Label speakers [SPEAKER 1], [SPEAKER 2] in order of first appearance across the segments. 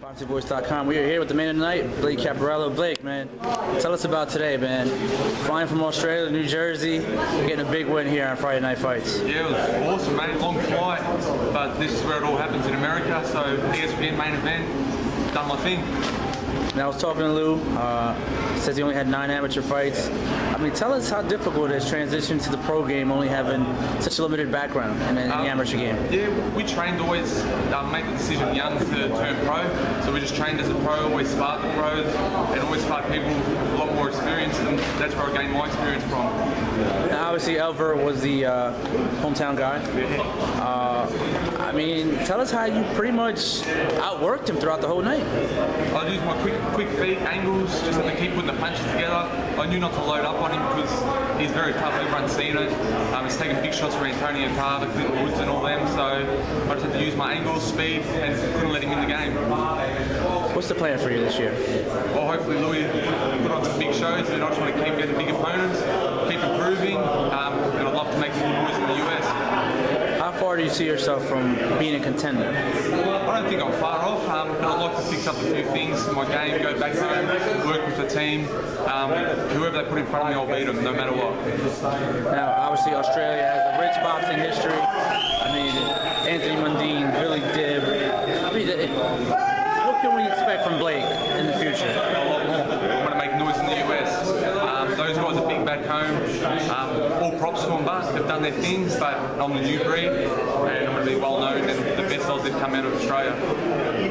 [SPEAKER 1] BoxingVoice.com. We are here with the man of the night, Blake Caparello. Blake, man, tell us about today, man. Flying from Australia to New Jersey, getting a big win here on Friday Night Fights.
[SPEAKER 2] Yeah, it was awesome, mate. Long flight, but this is where it all happens in America. So ESPN main event, done my thing.
[SPEAKER 1] Now I was talking to Lou. Says he only had 9 amateur fights. I mean, tell us how difficult it is transitioning to the pro game, only having such a limited background in the amateur game.
[SPEAKER 2] Yeah, we trained always, made the decision young to turn pro. So we just trained as a pro, always sparred the pros, and always sparred people with a lot more experience, and that's where I gained my experience from.
[SPEAKER 1] Now, obviously, Elver was the hometown guy. I mean, tell us how you pretty much outworked him throughout the whole night.
[SPEAKER 2] I used my quick feet, angles, just had to keep putting the punches together. I knew not to load up on him because he's very tough, everyone's seen it. He's taken big shots from Antonio Carver, Clinton Woods and all them, so I just had to use my angles, speed, and couldn't let him in the game.
[SPEAKER 1] What's the plan for you this year?
[SPEAKER 2] Well, hopefully Louis put on some big shows, and I just want to keep getting big opponents, keep improving, and I'd love to make some good moves in the US.
[SPEAKER 1] How far do you see yourself from being a contender?
[SPEAKER 2] I don't think I'm far off, but I'd like to fix up a few things in my game, go back home, work with the team. Whoever they put in front of me, I'll beat them, no matter what.
[SPEAKER 1] Now, obviously, Australia has a rich boxing history. I mean, Anthony Mundine, Billy Dibb. I mean, what can we expect from Blake in the future?
[SPEAKER 2] A lot more. I'm going to make noise in the US. Those guys are big back home. All props to them, but they've done their things, but I'm the new breed, and I'm going to be well known, and the best odds that come out of Australia.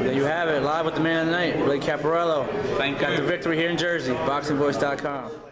[SPEAKER 1] There you have it, live with the man of the night, Blake Caparello.
[SPEAKER 2] Thank you.
[SPEAKER 1] Got the victory here in Jersey, BoxingVoice.com.